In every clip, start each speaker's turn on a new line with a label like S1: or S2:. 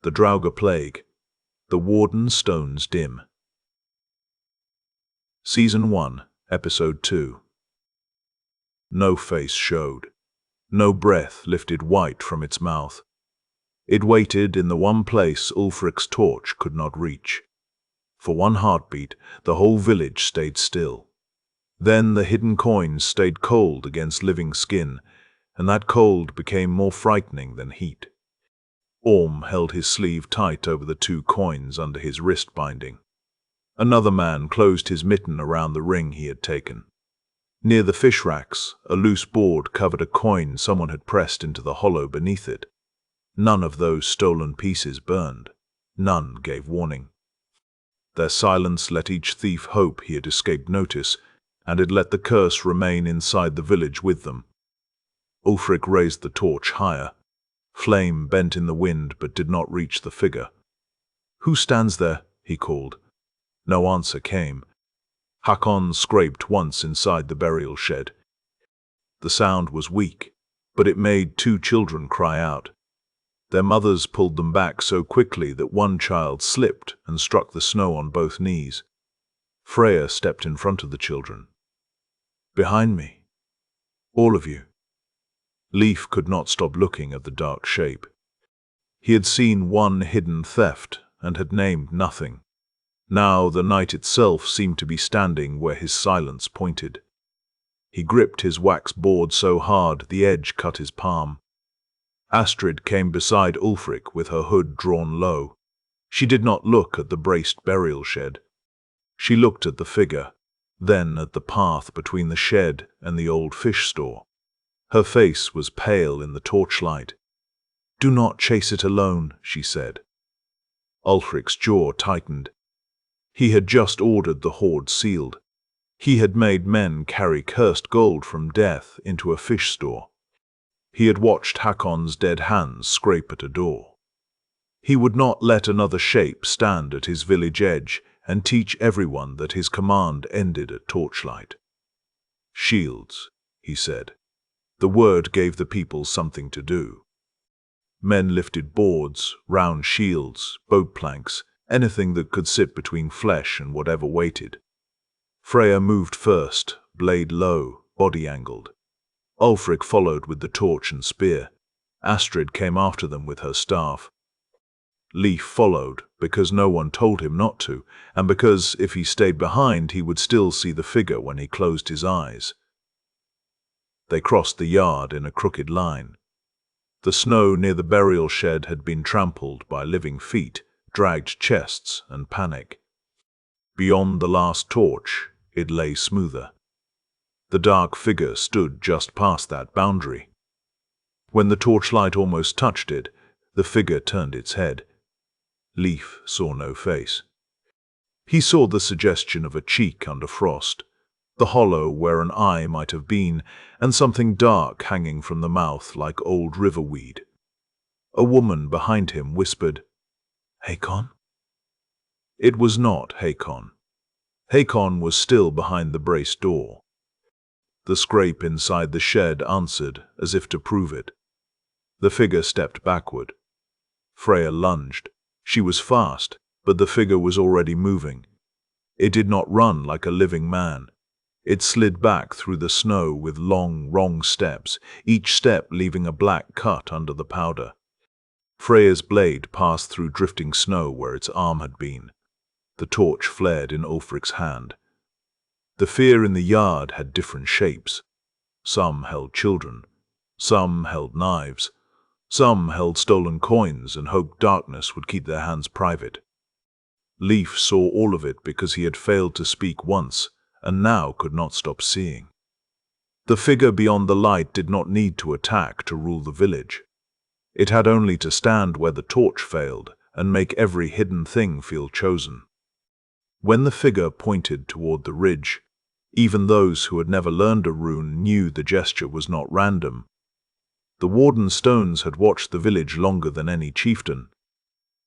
S1: The Draugr Plague, the Warden Stones dim. Season 1, Episode 2. No face showed. No breath lifted white from its mouth. It waited in the one place Ulfric's torch could not reach. For one heartbeat, the whole village stayed still. Then the hidden coins stayed cold against living skin, and that cold became more frightening than heat. Orm held his sleeve tight over the 2 coins under his wrist binding. Another man closed his mitten around the ring he had taken. Near the fish racks, a loose board covered a coin someone had pressed into the hollow beneath it. None of those stolen pieces burned. None gave warning. Their silence let each thief hope he had escaped notice, and it let the curse remain inside the village with them. Ulfric raised the torch higher. Flame bent in the wind but did not reach the figure. "Who stands there?" he called. No answer came. Hakon scraped once inside the burial shed. The sound was weak, but it made 2 children cry out. Their mothers pulled them back so quickly that one child slipped and struck the snow on both knees. Freya stepped in front of the children. "Behind me. All of you." Leif could not stop looking at the dark shape. He had seen one hidden theft and had named nothing. Now the night itself seemed to be standing where his silence pointed. He gripped his wax board so hard the edge cut his palm. Astrid came beside Ulfric with her hood drawn low. She did not look at the braced burial shed. She looked at the figure, then at the path between the shed and the old fish store. Her face was pale in the torchlight. "Do not chase it alone," she said. Ulfric's jaw tightened. He had just ordered the hoard sealed. He had made men carry cursed gold from death into a fish store. He had watched Hakon's dead hands scrape at a door. He would not let another shape stand at his village edge and teach everyone that his command ended at torchlight. "Shields," he said. The word gave the people something to do. Men lifted boards, round shields, boat planks, anything that could sit between flesh and whatever waited. Freya moved first, blade low, body angled. Ulfric followed with the torch and spear. Astrid came after them with her staff. Leif followed, because no one told him not to, and because if he stayed behind he would still see the figure when he closed his eyes. They crossed the yard in a crooked line. The snow near the burial shed had been trampled by living feet, dragged chests, and panic. Beyond the last torch, it lay smoother. The dark figure stood just past that boundary. When the torchlight almost touched it, the figure turned its head. Leif saw no face. He saw the suggestion of a cheek under frost, the hollow where an eye might have been, and something dark hanging from the mouth like old river weed. A woman behind him whispered, "Hakon?" It was not Hakon. Hakon was still behind the braced door. The scrape inside the shed answered, as if to prove it. The figure stepped backward. Freya lunged. She was fast, but the figure was already moving. It did not run like a living man. It slid back through the snow with long, wrong steps, each step leaving a black cut under the powder. Freya's blade passed through drifting snow where its arm had been. The torch flared in Ulfric's hand. The fear in the yard had different shapes. Some held children. Some held knives. Some held stolen coins and hoped darkness would keep their hands private. Leif saw all of it because he had failed to speak once, and now could not stop seeing. The figure beyond the light did not need to attack to rule the village. It had only to stand where the torch failed and make every hidden thing feel chosen. When the figure pointed toward the ridge, even those who had never learned a rune knew the gesture was not random. The Warden Stones had watched the village longer than any chieftain.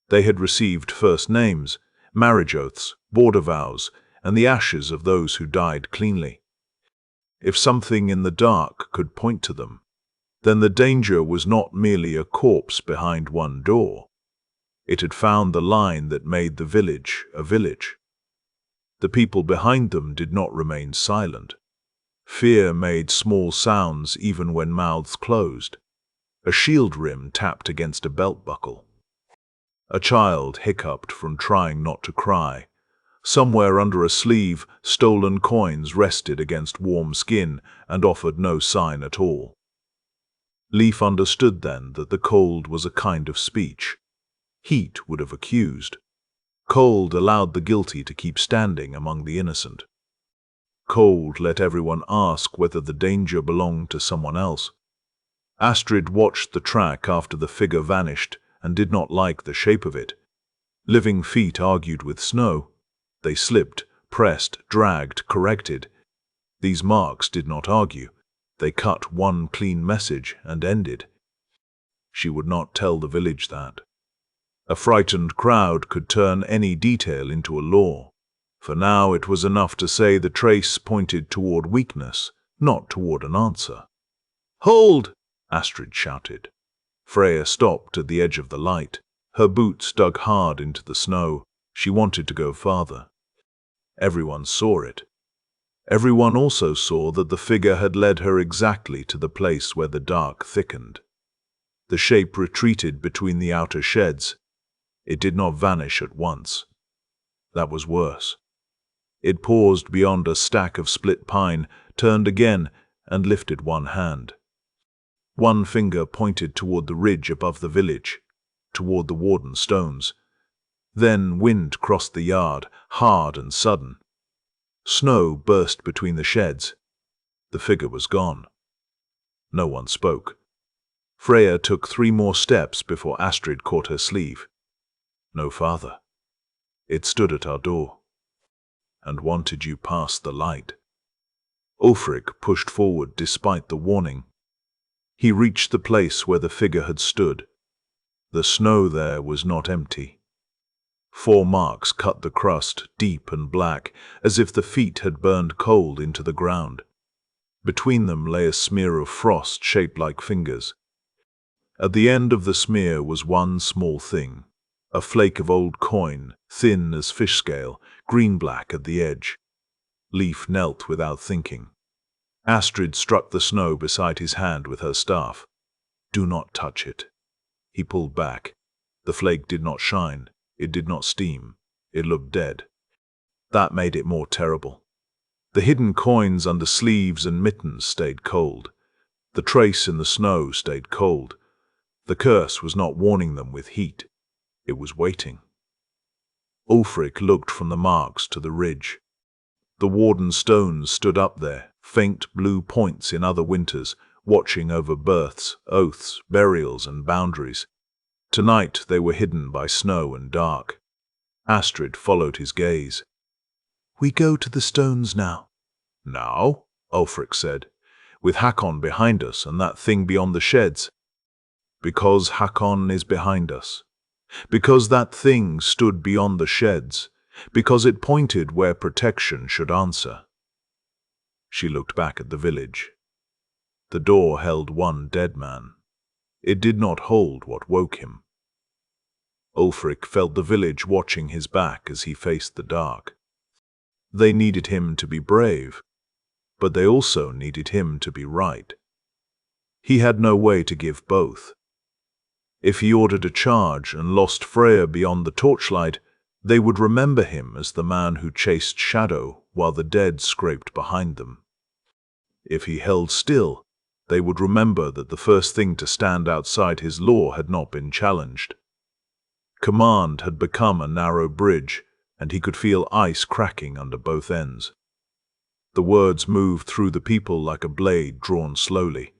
S1: They had received first names, marriage oaths, border vows, and the ashes of those who died cleanly. If something in the dark could point to them, then the danger was not merely a corpse behind one door. It had found the line that made the village a village. The people behind them did not remain silent. Fear made small sounds even when mouths closed. A shield rim tapped against a belt buckle. A child hiccuped from trying not to cry. Somewhere under a sleeve, stolen coins rested against warm skin and offered no sign at all. Leaf understood then that the cold was a kind of speech. Heat would have accused. Cold allowed the guilty to keep standing among the innocent. Cold let everyone ask whether the danger belonged to someone else. Astrid watched the track after the figure vanished and did not like the shape of it. Living feet argued with snow. They slipped, pressed, dragged, corrected. These marks did not argue. They cut one clean message and ended. She would not tell the village that. A frightened crowd could turn any detail into a law. For now it was enough to say the trace pointed toward weakness, not toward an answer. "Hold!" Astrid shouted. Freya stopped at the edge of the light. Her boots dug hard into the snow. She wanted to go farther. Everyone saw it. Everyone also saw that the figure had led her exactly to the place where the dark thickened. The shape retreated between the outer sheds. It did not vanish at once. That was worse. It paused beyond a stack of split pine, turned again, and lifted one hand. One finger pointed toward the ridge above the village, toward the Warden Stones. Then wind crossed the yard, hard and sudden. Snow burst between the sheds. The figure was gone. No one spoke. Freya took 3 more steps before Astrid caught her sleeve. "No farther. It stood at our door, and wanted you past the light." Ulfric pushed forward despite the warning. He reached the place where the figure had stood. The snow there was not empty. 4 marks cut the crust, deep and black, as if the feet had burned cold into the ground. Between them lay a smear of frost shaped like fingers. At the end of the smear was one small thing, a flake of old coin, thin as fish scale, green-black at the edge. Leaf knelt without thinking. Astrid struck the snow beside his hand with her staff. "Do not touch it." He pulled back. The flake did not shine. It did not steam. It looked dead. That made it more terrible. The hidden coins under sleeves and mittens stayed cold. The trace in the snow stayed cold. The curse was not warning them with heat. It was waiting. Ulfric looked from the marks to the ridge. The Warden Stones stood up there, faint blue points in other winters, watching over births, oaths, burials, and boundaries. Tonight they were hidden by snow and dark. Astrid followed his gaze. "We go to the stones now." "Now?" Ulfric said. "With Hakon behind us and that thing beyond the sheds." "Because Hakon is behind us. Because that thing stood beyond the sheds. Because it pointed where protection should answer." She looked back at the village. The door held one dead man. It did not hold what woke him. Ulfric felt the village watching his back as he faced the dark. They needed him to be brave, but they also needed him to be right. He had no way to give both. If he ordered a charge and lost Freya beyond the torchlight, they would remember him as the man who chased shadow while the dead scraped behind them. If he held still, they would remember that the first thing to stand outside his law had not been challenged. Command had become a narrow bridge, and he could feel ice cracking under both ends. The words moved through the people like a blade drawn slowly.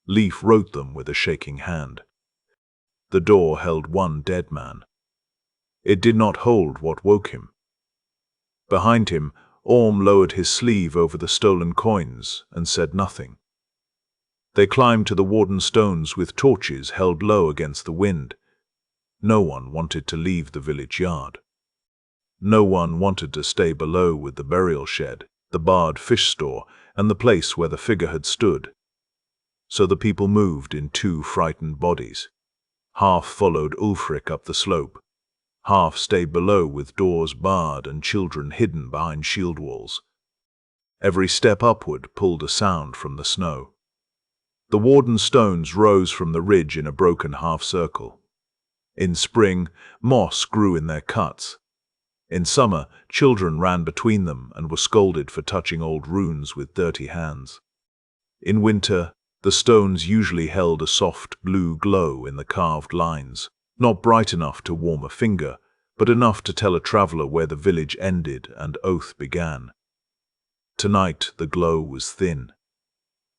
S1: Leaf wrote them with a shaking hand. The door held one dead man. It did not hold what woke him. Behind him, Orm lowered his sleeve over the stolen coins and said nothing. They climbed to the Warden Stones with torches held low against the wind. No one wanted to leave the village yard. No one wanted to stay below with the burial shed, the barred fish store, and the place where the figure had stood. So the people moved in 2 frightened bodies. Half followed Ulfric up the slope. Half stayed below with doors barred and children hidden behind shield walls. Every step upward pulled a sound from the snow. The Warden Stones rose from the ridge in a broken half-circle. In spring, moss grew in their cuts. In summer, children ran between them and were scolded for touching old runes with dirty hands. In winter, the stones usually held a soft blue glow in the carved lines, not bright enough to warm a finger, but enough to tell a traveler where the village ended and oath began. Tonight the glow was thin.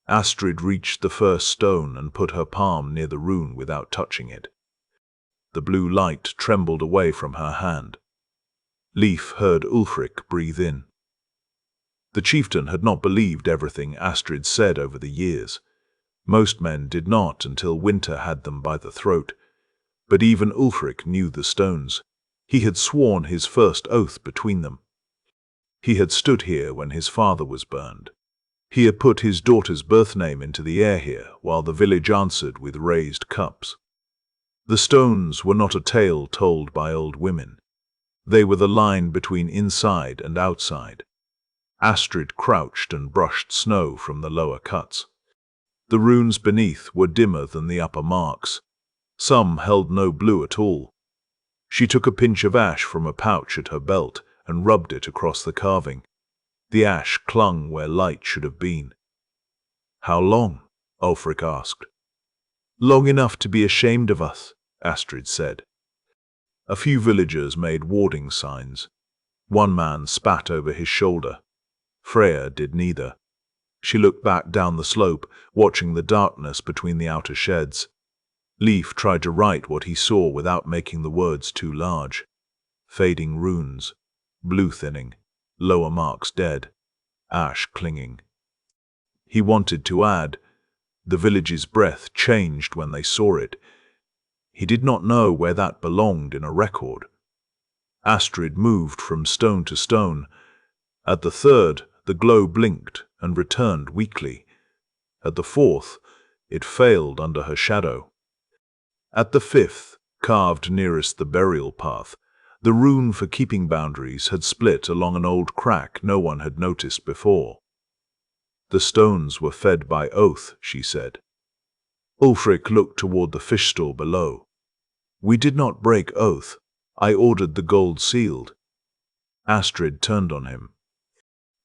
S1: Astrid reached the first stone and put her palm near the rune without touching it. The blue light trembled away from her hand. Leif heard Ulfric breathe in. The chieftain had not believed everything Astrid said over the years. Most men did not until winter had them by the throat. But even Ulfric knew the stones. He had sworn his first oath between them. He had stood here when his father was burned. He had put his daughter's birth name into the air here, while the village answered with raised cups. The stones were not a tale told by old women. They were the line between inside and outside. Astrid crouched and brushed snow from the lower cuts. The runes beneath were dimmer than the upper marks. Some held no blue at all. She took a pinch of ash from a pouch at her belt and rubbed it across the carving. The ash clung where light should have been. "How long?" Ulfric asked. "Long enough to be ashamed of us," Astrid said. A few villagers made warding signs. One man spat over his shoulder. Freya did neither. She looked back down the slope, watching the darkness between the outer sheds. Leif tried to write what he saw without making the words too large. Fading runes, blue thinning, lower marks dead, ash clinging. He wanted to add, "The village's breath changed when they saw it." He did not know where that belonged in a record. Astrid moved from stone to stone. At the third, the glow blinked and returned weakly. At the fourth, it failed under her shadow. At the fifth, carved nearest the burial path, the rune for keeping boundaries had split along an old crack no one had noticed before. "The stones were fed by oath," she said. Ulfric looked toward the fish stall below. "We did not break oath. I ordered the gold sealed." Astrid turned on him.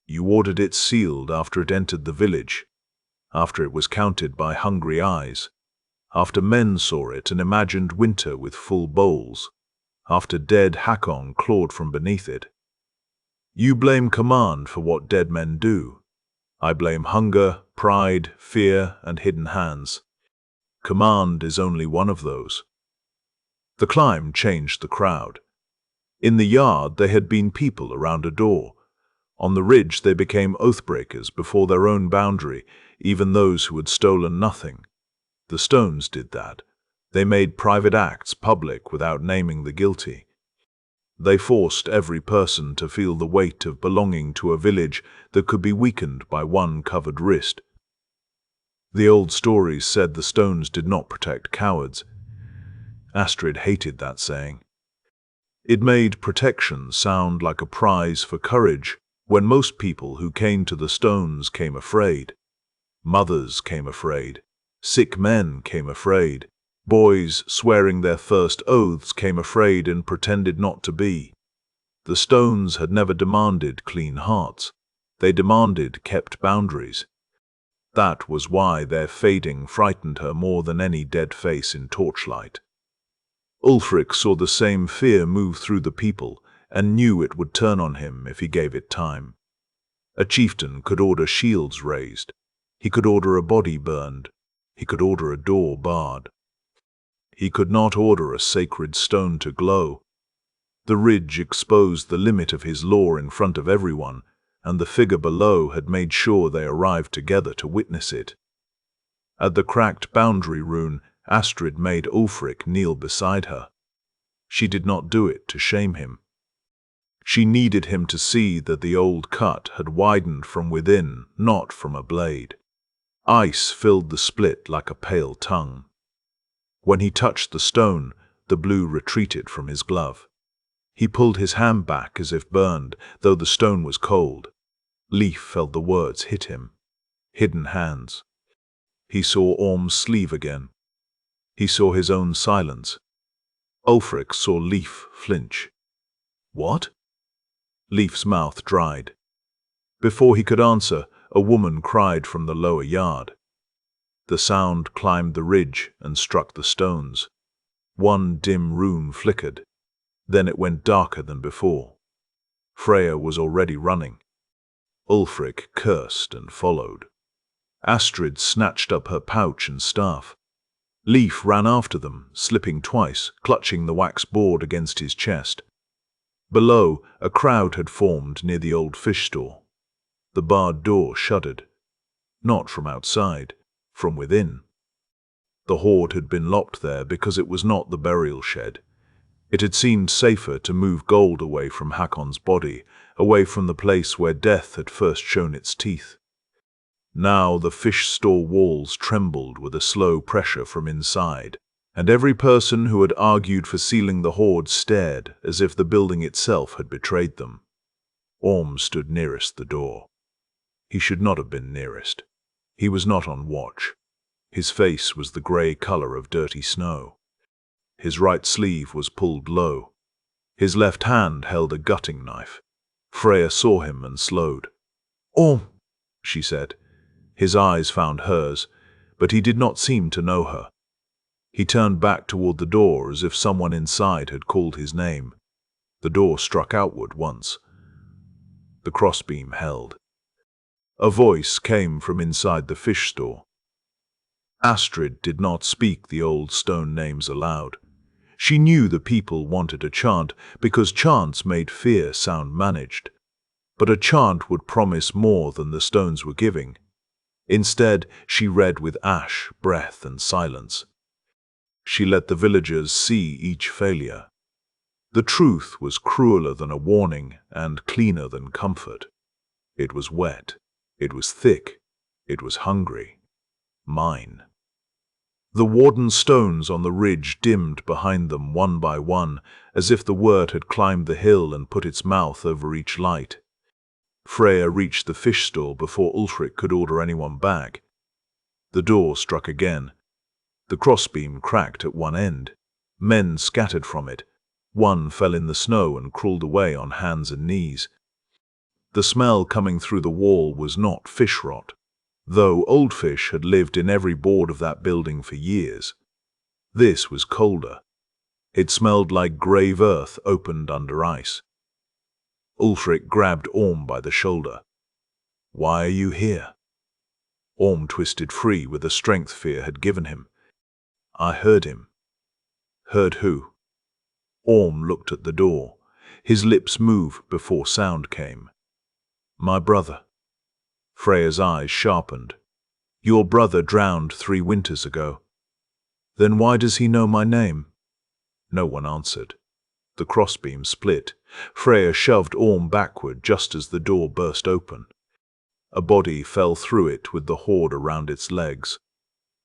S1: "You ordered it sealed after it entered the village, after it was counted by hungry eyes, after men saw it and imagined winter with full bowls, after dead Hakon clawed from beneath it. You blame command for what dead men do. I blame hunger, pride, fear, and hidden hands. Command is only one of those." The climb changed the crowd. In the yard there had been people around a door. On the ridge they became oathbreakers before their own boundary, even those who had stolen nothing. The stones did that. They made private acts public without naming the guilty. They forced every person to feel the weight of belonging to a village that could be weakened by one covered wrist. The old stories said the stones did not protect cowards. Astrid hated that saying. It made protection sound like a prize for courage, when most people who came to the stones came afraid. Mothers came afraid. Sick men came afraid. Boys swearing their first oaths came afraid and pretended not to be. The stones had never demanded clean hearts. They demanded kept boundaries. That was why their fading frightened her more than any dead face in torchlight. Ulfric saw the same fear move through the people and knew it would turn on him if he gave it time. A chieftain could order shields raised. He could order a body burned. He could order a door barred. He could not order a sacred stone to glow. The ridge exposed the limit of his law in front of everyone, and the figure below had made sure they arrived together to witness it. At the cracked boundary rune, Astrid made Ulfric kneel beside her. She did not do it to shame him. She needed him to see that the old cut had widened from within, not from a blade. Ice filled the split like a pale tongue. When he touched the stone, the blue retreated from his glove. He pulled his hand back as if burned, though the stone was cold. Leif felt the words hit him. Hidden hands. He saw Orm's sleeve again. He saw his own silence. Ulfric saw Leif flinch. What? Leif's mouth dried. Before he could answer, a woman cried from the lower yard. The sound climbed the ridge and struck the stones. One dim rune flickered. Then it went darker than before. Freya was already running. Ulfric cursed and followed. Astrid snatched up her pouch and staff. Leif ran after them, slipping twice, clutching the wax board against his chest. Below, a crowd had formed near the old fish store. The barred door shuddered. Not from outside, from within. The hoard had been locked there because it was not the burial shed. It had seemed safer to move gold away from Hakon's body, away from the place where death had first shown its teeth. Now the fish store walls trembled with a slow pressure from inside, and every person who had argued for sealing the hoard stared as if the building itself had betrayed them. Orm stood nearest the door. He should not have been nearest. He was not on watch. His face was the grey color of dirty snow. His right sleeve was pulled low. His left hand held a gutting knife. Freya saw him and slowed. "Orm," she said. His eyes found hers, but he did not seem to know her. He turned back toward the door as if someone inside had called his name. The door struck outward once. The crossbeam held. A voice came from inside the fish store. Astrid did not speak the old stone names aloud. She knew the people wanted a chant because chants made fear sound managed. But a chant would promise more than the stones were giving. Instead, she read with ash, breath, and silence. She let the villagers see each failure. The truth was crueler than a warning and cleaner than comfort. It was wet. It was thick. It was hungry. Mine. The Warden Stones on the ridge dimmed behind them one by one, as if the word had climbed the hill and put its mouth over each light. Freya reached the fish stall before Ulfric could order anyone back. The door struck again. The crossbeam cracked at one end. Men scattered from it. One fell in the snow and crawled away on hands and knees. The smell coming through the wall was not fish rot, though old fish had lived in every board of that building for years. This was colder. It smelled like grave earth opened under ice. Ulfric grabbed Orm by the shoulder. "Why are you here?" Orm twisted free with the strength fear had given him. "I heard him." "Heard who?" Orm looked at the door. His lips moved before sound came. "My brother." Freya's eyes sharpened. "Your brother drowned 3 winters ago." "Then why does he know my name?" No one answered. The crossbeam split. Freya shoved Orm backward just as the door burst open. A body fell through it with the hoard around its legs.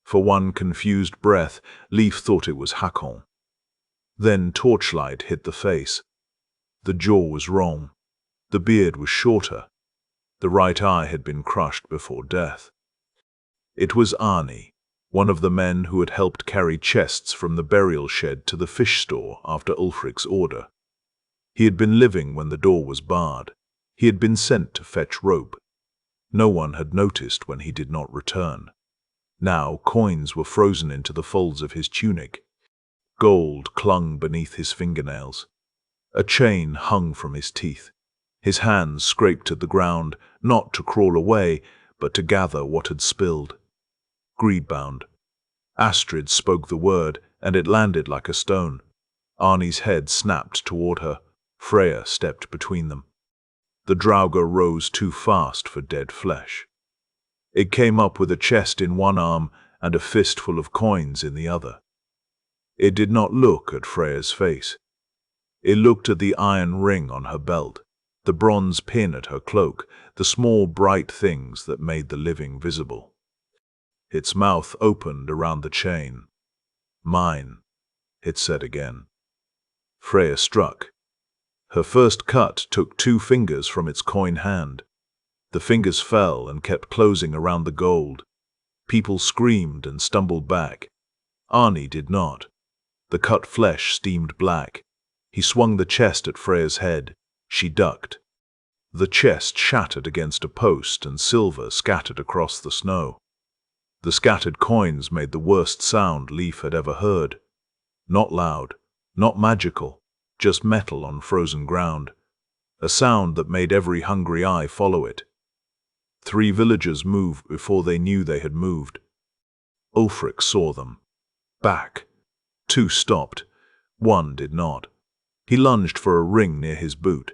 S1: For one confused breath, Leif thought it was Hakon. Then torchlight hit the face. The jaw was wrong. The beard was shorter. The right eye had been crushed before death. It was Arni, one of the men who had helped carry chests from the burial shed to the fish store after Ulfric's order. He had been living when the door was barred. He had been sent to fetch rope. No one had noticed when he did not return. Now coins were frozen into the folds of his tunic. Gold clung beneath his fingernails. A chain hung from his teeth. His hands scraped at the ground, not to crawl away, but to gather what had spilled. Greedbound. Astrid spoke the word, and it landed like a stone. Arni's head snapped toward her. Freya stepped between them. The Draugr rose too fast for dead flesh. It came up with a chest in one arm and a fistful of coins in the other. It did not look at Freya's face. It looked at the iron ring on her belt, the bronze pin at her cloak, the small bright things that made the living visible. Its mouth opened around the chain. Mine, it said again. Freya struck. Her first cut took 2 fingers from its coin hand. The fingers fell and kept closing around the gold. People screamed and stumbled back. Arni did not. The cut flesh steamed black. He swung the chest at Freya's head. She ducked. The chest shattered against a post and silver scattered across the snow. The scattered coins made the worst sound Leif had ever heard. Not loud, not magical, just metal on frozen ground. A sound that made every hungry eye follow it. 3 villagers moved before they knew they had moved. Ulfric saw them. Back. 2 stopped. 1 did not. He lunged for a ring near his boot.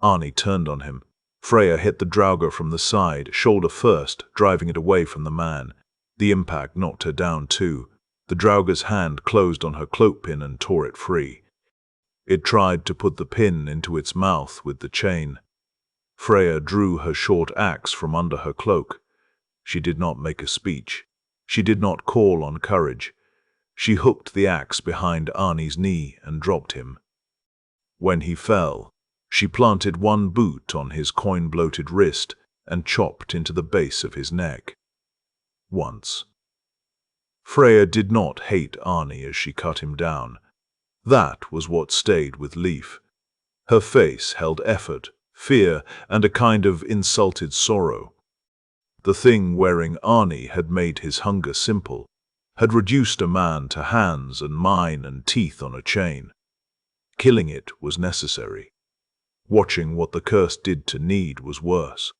S1: Arni turned on him. Freya hit the Draugr from the side, shoulder first, driving it away from the man. The impact knocked her down too. The Draugr's hand closed on her cloak pin and tore it free. It tried to put the pin into its mouth with the chain. Freya drew her short axe from under her cloak. She did not make a speech. She did not call on courage. She hooked the axe behind Arni's knee and dropped him. When he fell, she planted 1 boot on his coin-bloated wrist and chopped into the base of his neck. Once. Freya did not hate Arni as she cut him down. That was what stayed with Leif. Her face held effort, fear, and a kind of insulted sorrow. The thing wearing Arni had made his hunger simple, had reduced a man to hands and mine and teeth on a chain. Killing it was necessary. Watching what the curse did to need was worse.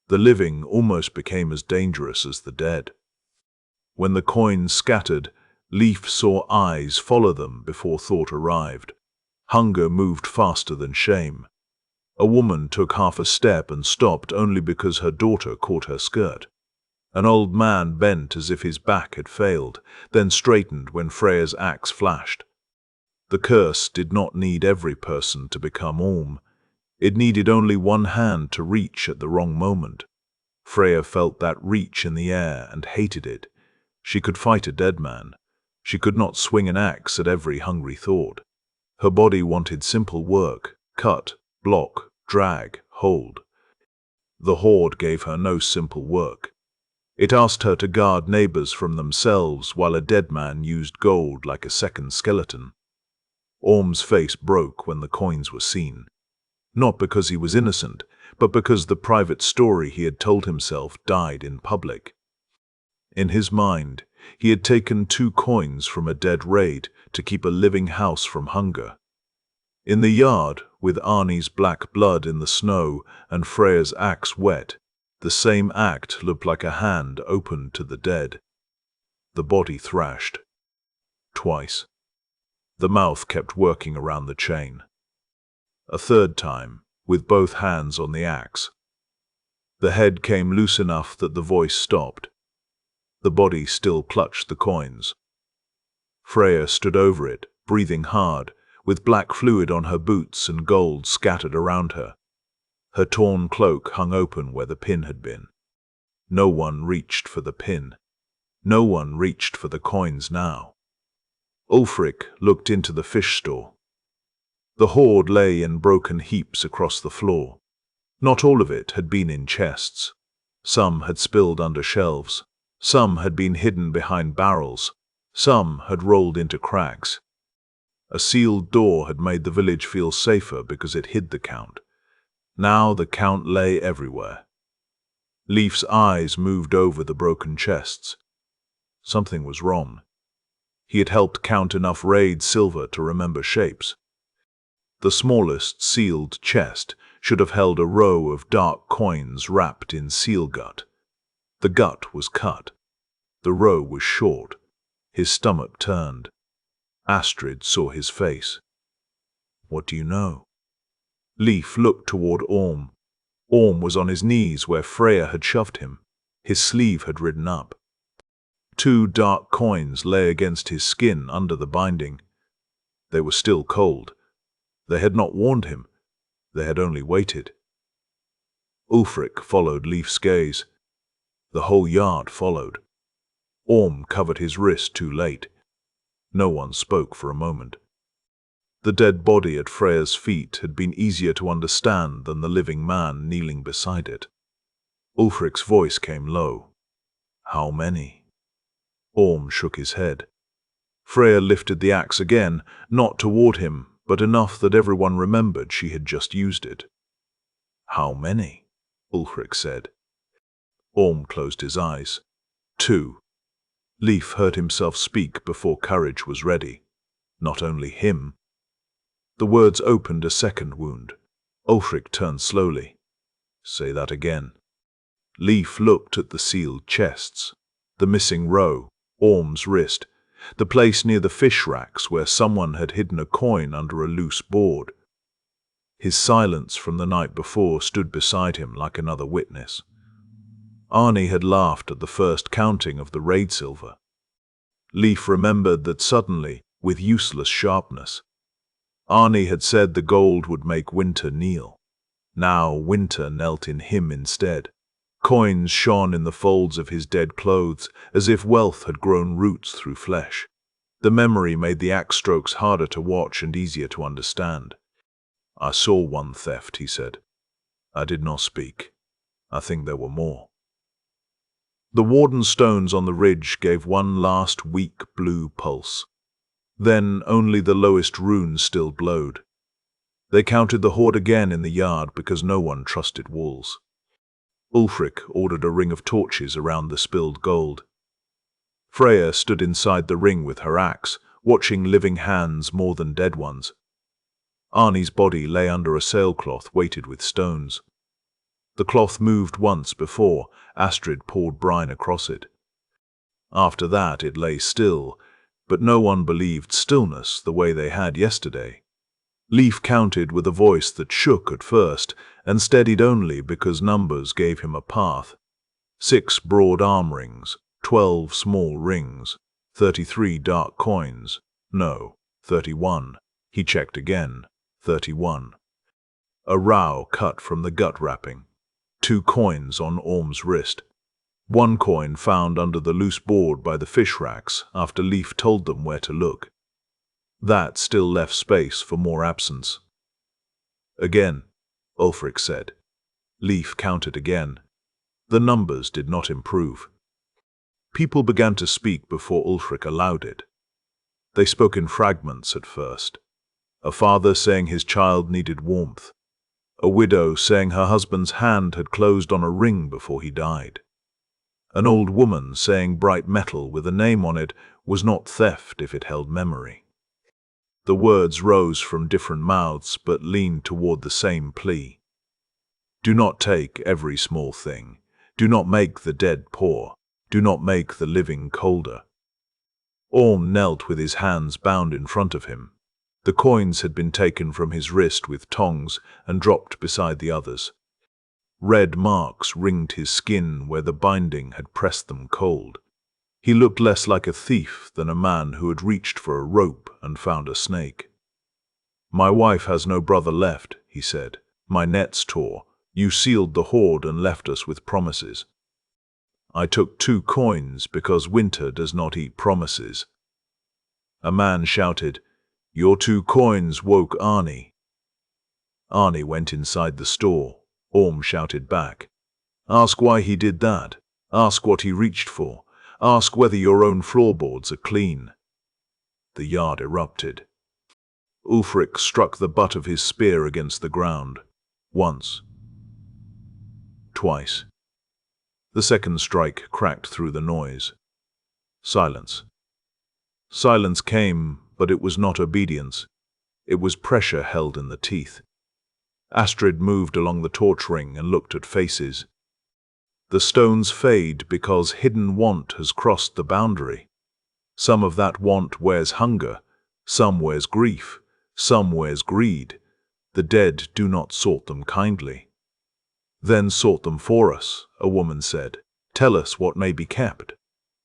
S1: The living almost became as dangerous as the dead. When the coins scattered, Leif saw eyes follow them before thought arrived. Hunger moved faster than shame. A woman took half a step and stopped only because her daughter caught her skirt. An old man bent as if his back had failed, then straightened when Freya's axe flashed. The curse did not need every person to become Orm. It needed only 1 hand to reach at the wrong moment. Freya felt that reach in the air and hated it. She could fight a dead man. She could not swing an axe at every hungry thought. Her body wanted simple work: cut, block, drag, hold. The Horde gave her no simple work. It asked her to guard neighbors from themselves while a dead man used gold like a second skeleton. Orm's face broke when the coins were seen. Not because he was innocent, but because the private story he had told himself died in public. In his mind, he had taken 2 coins from a dead raid to keep a living house from hunger. In the yard, with Arni's black blood in the snow and Freya's axe wet, the same act looked like a hand opened to the dead. The body thrashed. Twice. The mouth kept working around the chain. A 3rd time, with both hands on the axe. The head came loose enough that the voice stopped. The body still clutched the coins. Freya stood over it, breathing hard, with black fluid on her boots and gold scattered around her. Her torn cloak hung open where the pin had been. No one reached for the pin. No one reached for the coins now. Ulfric looked into the fish store. The hoard lay in broken heaps across the floor. Not all of it had been in chests. Some had spilled under shelves. Some had been hidden behind barrels. Some had rolled into cracks. A sealed door had made the village feel safer because it hid the Count. Now the Count lay everywhere. Leif's eyes moved over the broken chests. Something was wrong. He had helped count enough raid silver to remember shapes. The smallest sealed chest should have held a row of dark coins wrapped in seal gut. The gut was cut. The row was short. His stomach turned. Astrid saw his face. "What do you know?" Leif looked toward Orm. Orm was on his knees where Freya had shoved him. His sleeve had ridden up. 2 dark coins lay against his skin under the binding. They were still cold. They had not warned him. They had only waited. Ulfric followed Leif's gaze. The whole yard followed. Orm covered his wrist too late. No one spoke for a moment. The dead body at Freya's feet had been easier to understand than the living man kneeling beside it. Ulfric's voice came low. "How many?" Orm shook his head. Freya lifted the axe again, not toward him, but enough that everyone remembered she had just used it. "How many?" Ulfric said. Orm closed his eyes. "2. Leif heard himself speak before courage was ready. Not only him. The words opened a second wound. Ulfric turned slowly. "Say that again." Leif looked at the sealed chests, the missing row, Orm's wrist, the place near the fish racks where someone had hidden a coin under a loose board. His silence from the night before stood beside him like another witness. Arni had laughed at the first counting of the raid silver. Leif remembered that suddenly, with useless sharpness. Arni had said the gold would make Winter kneel. Now Winter knelt in him instead. Coins shone in the folds of his dead clothes, as if wealth had grown roots through flesh. The memory made the axe strokes harder to watch and easier to understand. "I saw one theft," he said. "I did not speak. I think there were more." The Warden Stones on the ridge gave one last weak blue pulse. Then only the lowest runes still glowed. They counted the hoard again in the yard because no one trusted walls. Ulfric ordered a ring of torches around the spilled gold. Freya stood inside the ring with her axe, watching living hands more than dead ones. Arni's body lay under a sailcloth weighted with stones. The cloth moved once before Astrid poured brine across it. After that it lay still, but no one believed stillness the way they had yesterday. Leif counted with a voice that shook at first, and steadied only because numbers gave him a path. 6 broad arm rings, 12 small rings, 33 dark coins. No, 31. He checked again. 31. A row cut from the gut wrapping. 2 coins on Orm's wrist. 1 coin found under the loose board by the fish racks after Leif told them where to look. That still left space for more absence. "Again," Ulfric said. Leif counted again. The numbers did not improve. People began to speak before Ulfric allowed it. They spoke in fragments at first. A father saying his child needed warmth. A widow saying her husband's hand had closed on a ring before he died. An old woman saying bright metal with a name on it was not theft if it held memory. The words rose from different mouths but leaned toward the same plea. Do not take every small thing. Do not make the dead poor. Do not make the living colder. Orm knelt with his hands bound in front of him. The coins had been taken from his wrist with tongs and dropped beside the others. Red marks ringed his skin where the binding had pressed them cold. He looked less like a thief than a man who had reached for a rope and found a snake. "My wife has no brother left," he said. "My nets tore. You sealed the hoard and left us with promises. I took 2 coins because Winter does not eat promises." A man shouted, "Your 2 coins woke Arni." Arni went inside the store. Orm shouted back, "Ask why he did that. Ask what he reached for. Ask whether your own floorboards are clean." The yard erupted. Ulfric struck the butt of his spear against the ground. Once. Twice. The second strike cracked through the noise. Silence. Silence came, but it was not obedience. It was pressure held in the teeth. Astrid moved along the torch ring and looked at faces. The stones fade because hidden want has crossed the boundary. Some of that want wears hunger, some wears grief, some wears greed. The dead do not sort them kindly. "Then sort them for us," a woman said. "Tell us what may be kept.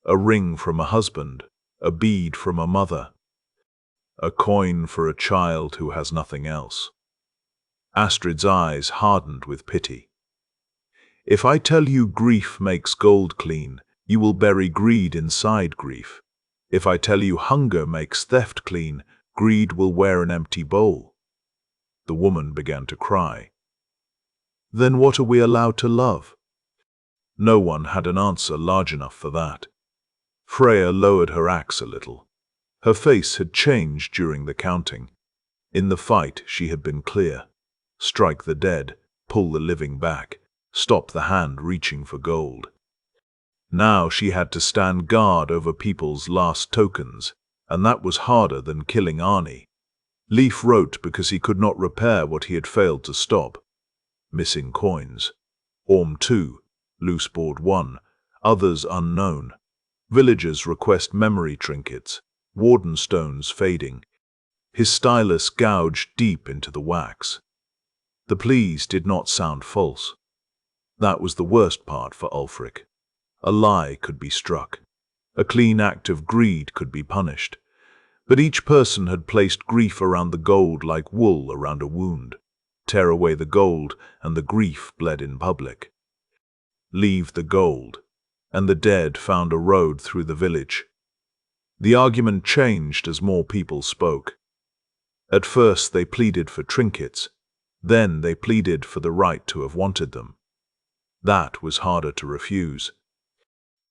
S1: A ring from a husband, a bead from a mother, a coin for a child who has nothing else." Astrid's eyes hardened with pity. "If I tell you grief makes gold clean, you will bury greed inside grief. If I tell you hunger makes theft clean, greed will wear an empty bowl." The woman began to cry. "Then what are we allowed to love?" No one had an answer large enough for that. Freya lowered her axe a little. Her face had changed during the counting. In the fight she had been clear. Strike the dead, pull the living back, stop the hand reaching for gold. Now she had to stand guard over people's last tokens, and that was harder than killing Arnie. Leif wrote because he could not repair what he had failed to stop. Missing coins. Orm 2, loose board 1, others unknown. Villagers request memory trinkets, Warden Stones fading. His stylus gouged deep into the wax. The pleas did not sound false. That was the worst part for Ulfric. A lie could be struck. A clean act of greed could be punished. But each person had placed grief around the gold like wool around a wound. Tear away the gold, and the grief bled in public. Leave the gold, and the dead found a road through the village. The argument changed as more people spoke. At first they pleaded for trinkets. Then they pleaded for the right to have wanted them. That was harder to refuse.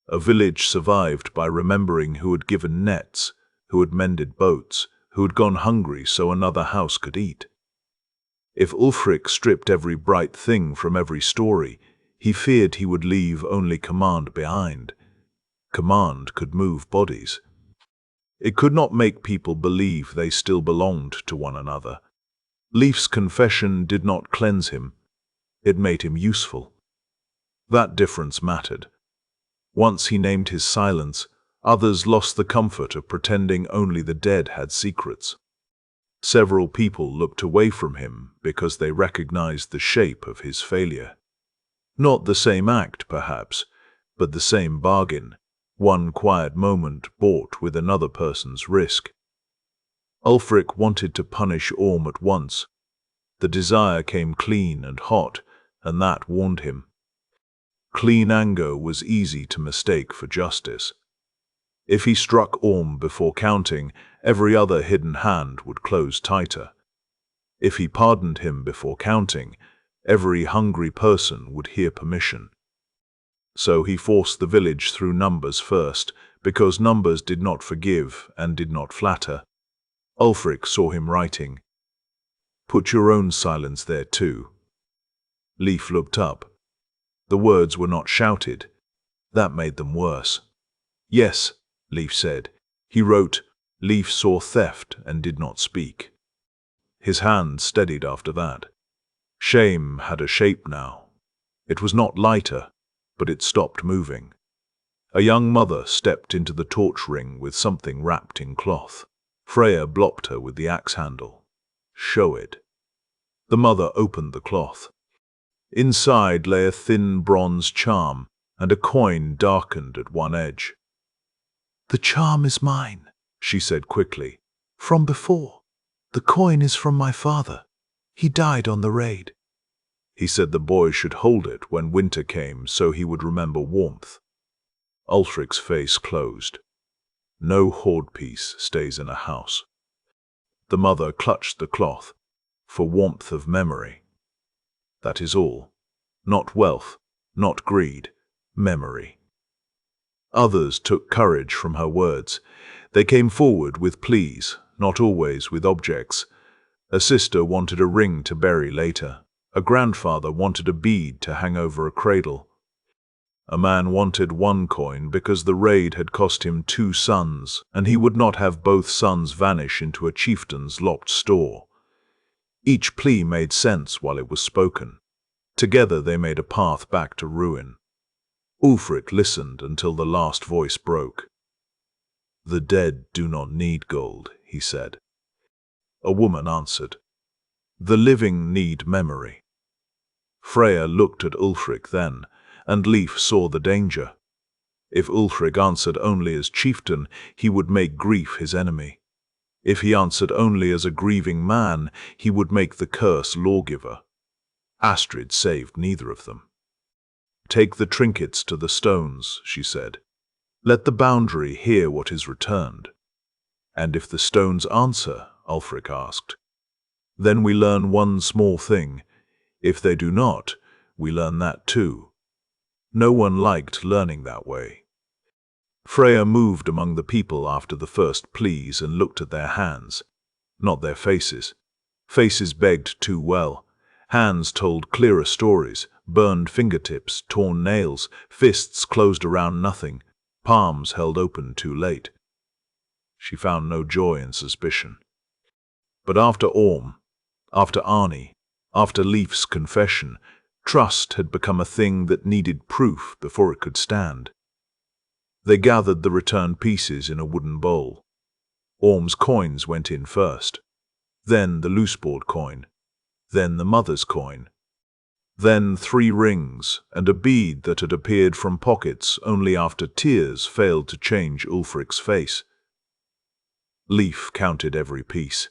S1: A village survived by remembering who had given nets, who had mended boats, who had gone hungry so another house could eat. If Ulfric stripped every bright thing from every story, he feared he would leave only command behind. Command could move bodies. It could not make people believe they still belonged to one another. Leif's confession did not cleanse him. It made him useful. That difference mattered. Once he named his silence, others lost the comfort of pretending only the dead had secrets. Several people looked away from him because they recognized the shape of his failure. Not the same act, perhaps, but the same bargain, one quiet moment bought with another person's risk. Ulfric wanted to punish Orm at once. The desire came clean and hot, and that warned him. Clean anger was easy to mistake for justice. If he struck Orm before counting, every other hidden hand would close tighter. If he pardoned him before counting, every hungry person would hear permission. So he forced the village through numbers first, because numbers did not forgive and did not flatter. Ulfric saw him writing, "Put your own silence there too." Leif looked up. The words were not shouted. That made them worse. "Yes," Leif said. He wrote, "Leif saw theft and did not speak." His hand steadied after that. Shame had a shape now. It was not lighter, but it stopped moving. A young mother stepped into the torch ring with something wrapped in cloth. Freya blocked her with the axe handle. "Show it." The mother opened the cloth. Inside lay a thin bronze charm and a coin darkened at one edge. "The charm is mine," she said quickly. "From before. The coin is from my father. He died on the raid." He said the boy should hold it when winter came so he would remember warmth. Ulfric's face closed. No hoard piece stays in a house. The mother clutched the cloth, for warmth of memory. That is all. Not wealth, not greed, memory. Others took courage from her words. They came forward with pleas, not always with objects. A sister wanted a ring to bury later. A grandfather wanted a bead to hang over a cradle. A man wanted one coin because the raid had cost him 2 sons, and he would not have both sons vanish into a chieftain's locked store. Each plea made sense while it was spoken. Together they made a path back to ruin. Ulfric listened until the last voice broke. "The dead do not need gold," he said. A woman answered, "The living need memory." Freya looked at Ulfric then, and Leif saw the danger. If Ulfric answered only as chieftain, he would make grief his enemy. If he answered only as a grieving man, he would make the curse lawgiver. Astrid saved neither of them. "Take the trinkets to the stones," she said. Let the boundary hear what is returned. And if the stones answer, Ulfric asked, then we learn one small thing. If they do not, we learn that too. No one liked learning that way. Freya moved among the people after the first pleas and looked at their hands, not their faces. Faces begged too well. Hands told clearer stories, burned fingertips, torn nails, fists closed around nothing, palms held open too late. She found no joy in suspicion. But after Orm, after Arni, after Leif's confession, trust had become a thing that needed proof before it could stand. They gathered the returned pieces in a wooden bowl. Orm's coins went in first, then the looseboard coin, then the mother's coin, then 3 rings and a bead that had appeared from pockets only after tears failed to change Ulfric's face. Leif counted every piece.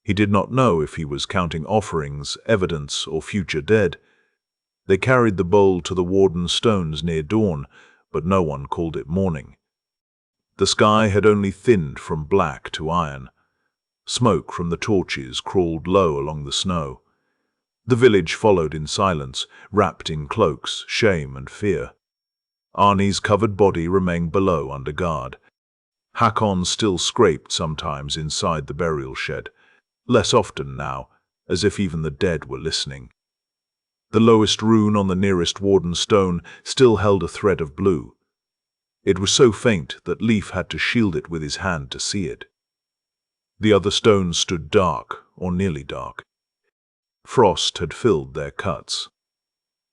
S1: He did not know if he was counting offerings, evidence, or future dead. They carried the bowl to the Warden Stones near dawn, but no one called it morning. The sky had only thinned from black to iron. Smoke from the torches crawled low along the snow. The village followed in silence, wrapped in cloaks, shame and fear. Arni's covered body remained below under guard. Hakon still scraped sometimes inside the burial shed, less often now, as if even the dead were listening. The lowest rune on the nearest Warden Stone still held a thread of blue. It was so faint that Leif had to shield it with his hand to see it. The other stones stood dark, or nearly dark. Frost had filled their cuts.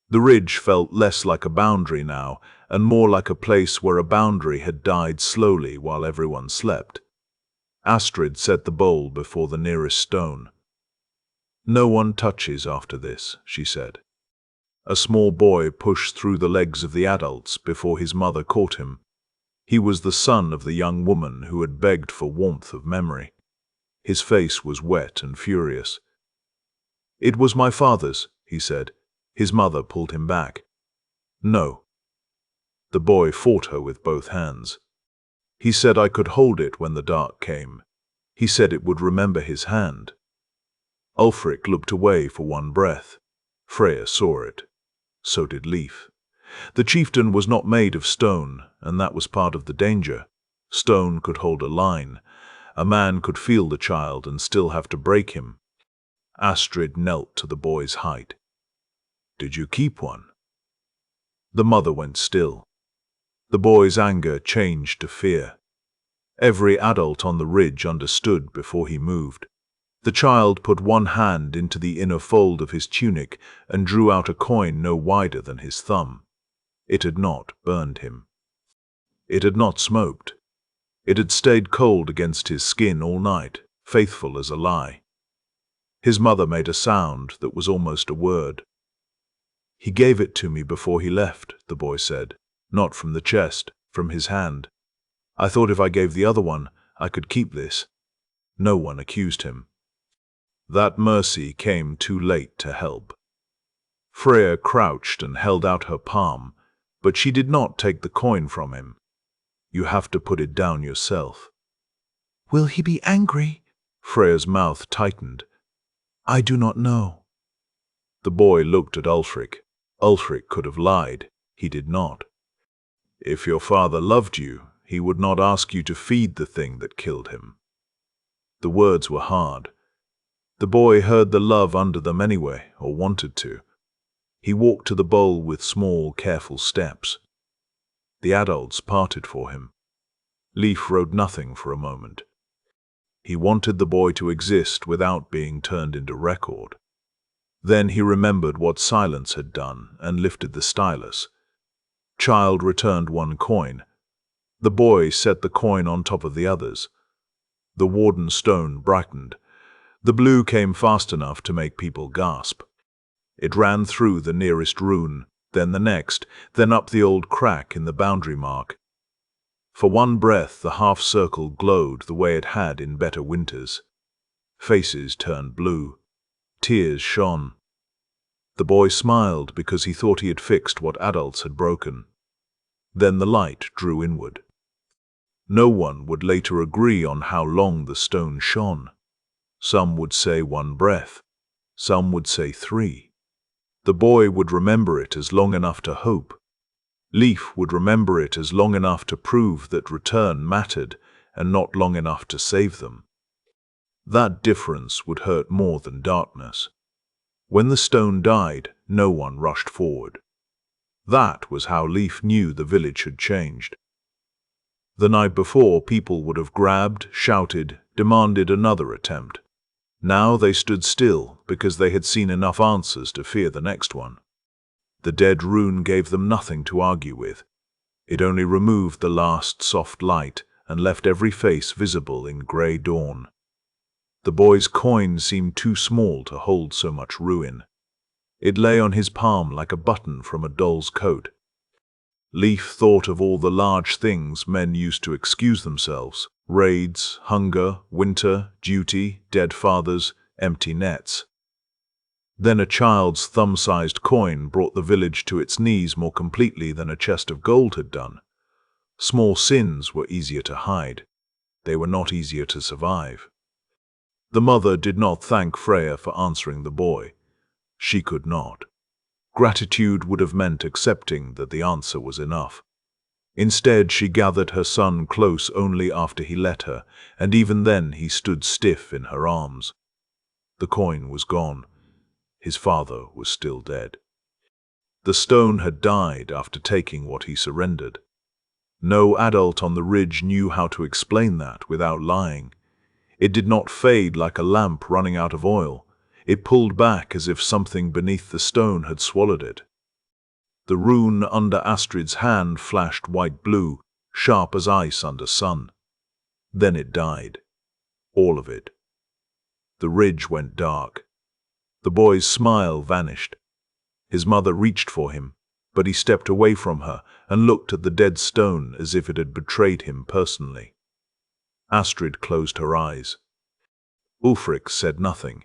S1: The ridge felt less like a boundary now, and more like a place where a boundary had died slowly while everyone slept. Astrid set the bowl before the nearest stone. "No one touches after this," she said. A small boy pushed through the legs of the adults before his mother caught him. He was the son of the young woman who had begged for warmth of memory. His face was wet and furious. "It was my father's," he said. His mother pulled him back. "No." The boy fought her with both hands. "He said I could hold it when the dark came. He said it would remember his hand." Ulfric looked away for one breath. Freya saw it. So did Leif. The chieftain was not made of stone, and that was part of the danger. Stone could hold a line. A man could feel the child and still have to break him. Astrid knelt to the boy's height. "Did you keep one?" The mother went still. The boy's anger changed to fear. Every adult on the ridge understood before he moved. The child put one hand into the inner fold of his tunic and drew out a coin no wider than his thumb. It had not burned him. It had not smoked. It had stayed cold against his skin all night, faithful as a lie. His mother made a sound that was almost a word. "He gave it to me before he left," the boy said. "Not from the chest, from his hand. I thought if I gave the other one, I could keep this." No one accused him. That mercy came too late to help. Freya crouched and held out her palm, but she did not take the coin from him. "You have to put it down yourself." "Will he be angry?" Freya's mouth tightened. "I do not know." The boy looked at Ulfric. Ulfric could have lied. He did not. "If your father loved you, he would not ask you to feed the thing that killed him." The words were hard. The boy heard the love under them anyway, or wanted to. He walked to the bowl with small, careful steps. The adults parted for him. Leif wrote nothing for a moment. He wanted the boy to exist without being turned into record. Then he remembered what silence had done and lifted the stylus. Child returned one coin. The boy set the coin on top of the others. The Warden Stone brightened. The blue came fast enough to make people gasp. It ran through the nearest rune, then the next, then up the old crack in the boundary mark. For one breath the half-circle glowed the way it had in better winters. Faces turned blue. Tears shone. The boy smiled because he thought he had fixed what adults had broken. Then the light drew inward. No one would later agree on how long the stone shone. Some would say 1 breath. Some would say 3. The boy would remember it as long enough to hope. Leif would remember it as long enough to prove that return mattered and not long enough to save them. That difference would hurt more than darkness. When the stone died, no one rushed forward. That was how Leif knew the village had changed. The night before, people would have grabbed, shouted, demanded another attempt. Now they stood still because they had seen enough answers to fear the next one. The dead rune gave them nothing to argue with. It only removed the last soft light and left every face visible in grey dawn. The boy's coin seemed too small to hold so much ruin. It lay on his palm like a button from a doll's coat. Leif thought of all the large things men used to excuse themselves: raids, hunger, winter, duty, dead fathers, empty nets. Then a child's thumb-sized coin brought the village to its knees more completely than a chest of gold had done. Small sins were easier to hide. They were not easier to survive. The mother did not thank Freya for answering the boy. She could not. Gratitude would have meant accepting that the answer was enough. Instead, she gathered her son close only after he let her, and even then he stood stiff in her arms. The coin was gone. His father was still dead. The stone had died after taking what he surrendered. No adult on the ridge knew how to explain that without lying. It did not fade like a lamp running out of oil. It pulled back as if something beneath the stone had swallowed it. The rune under Astrid's hand flashed white-blue, sharp as ice under sun. Then it died. All of it. The ridge went dark. The boy's smile vanished. His mother reached for him, but he stepped away from her and looked at the dead stone as if it had betrayed him personally. Astrid closed her eyes. Ulfric said nothing.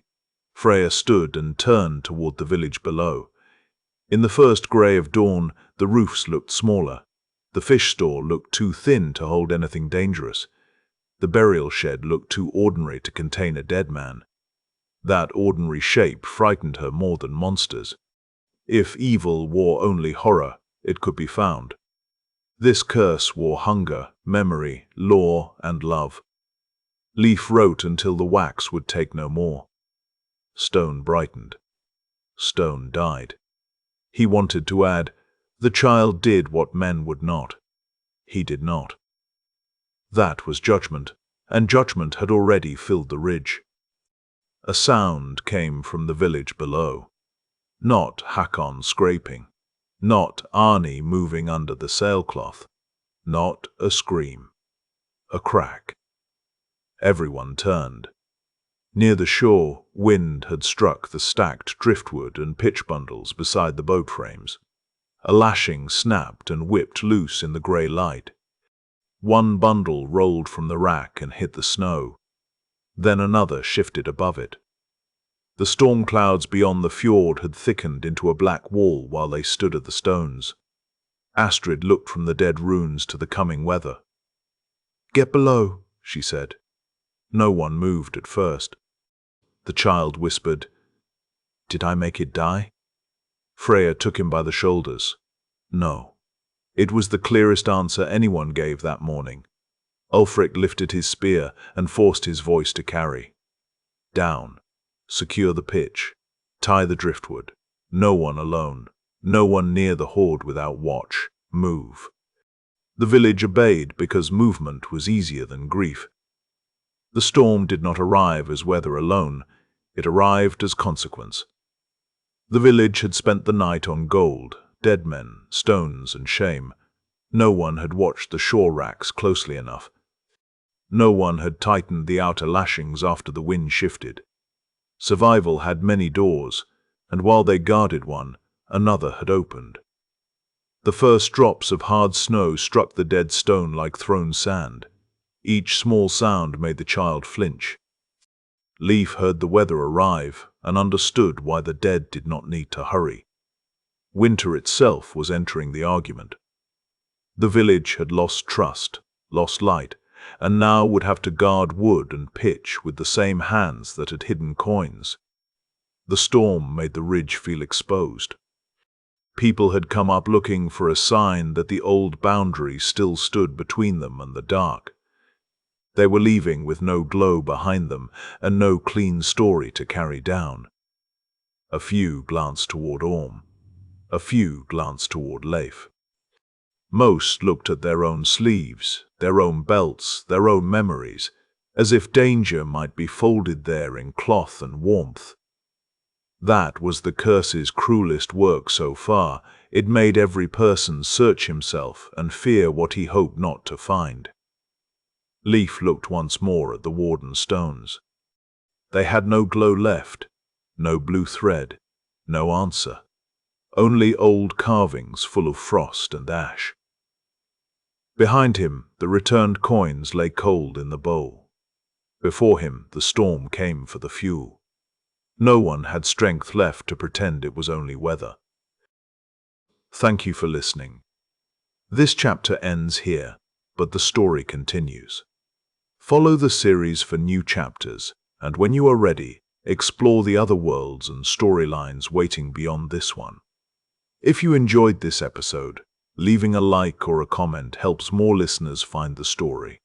S1: Freya stood and turned toward the village below. In the first grey of dawn, the roofs looked smaller. The fish store looked too thin to hold anything dangerous. The burial shed looked too ordinary to contain a dead man. That ordinary shape frightened her more than monsters. If evil wore only horror, it could be found. This curse wore hunger, memory, lore, and love. Leif wrote until the wax would take no more. Stone brightened. Stone died. He wanted to add, "The child did what men would not." He did not. That was judgment, and judgment had already filled the ridge. A sound came from the village below. Not Hakon scraping. Not Arni moving under the sailcloth. Not a scream. A crack. Everyone turned. Near the shore, wind had struck the stacked driftwood and pitch bundles beside the boat frames. A lashing snapped and whipped loose in the grey light. One bundle rolled from the rack and hit the snow. Then another shifted above it. The storm clouds beyond the fjord had thickened into a black wall while they stood at the stones. Astrid looked from the dead runes to the coming weather. "Get below," she said. No one moved at first. The child whispered, "Did I make it die?" Freya took him by the shoulders. No. It was the clearest answer anyone gave that morning. Ulfric lifted his spear and forced his voice to carry. Down. Secure the pitch. Tie the driftwood. No one alone. No one near the horde without watch. Move. The village obeyed because movement was easier than grief. The storm did not arrive as weather alone. It arrived as consequence. The village had spent the night on gold, dead men, stones, and shame. No one had watched the shore racks closely enough. No one had tightened the outer lashings after the wind shifted. Survival had many doors, and while they guarded one, another had opened. The first drops of hard snow struck the dead stone like thrown sand. Each small sound made the child flinch. Leif heard the weather arrive and understood why the dead did not need to hurry. Winter itself was entering the argument. The village had lost trust, lost light, and now would have to guard wood and pitch with the same hands that had hidden coins. The storm made the ridge feel exposed. People had come up looking for a sign that the old boundary still stood between them and the dark. They were leaving with no glow behind them and no clean story to carry down. A few glanced toward Orm. A few glanced toward Leif. Most looked at their own sleeves, their own belts, their own memories, as if danger might be folded there in cloth and warmth. That was the curse's cruelest work so far. It made every person search himself and fear what he hoped not to find. Leif looked once more at the Warden Stones. They had no glow left, no blue thread, no answer. Only old carvings full of frost and ash. Behind him, the returned coins lay cold in the bowl. Before him, the storm came for the fuel. No one had strength left to pretend it was only weather. Thank you for listening. This chapter ends here, but the story continues. Follow the series for new chapters, and when you are ready, explore the other worlds and storylines waiting beyond this one. If you enjoyed this episode, leaving a like or a comment helps more listeners find the story.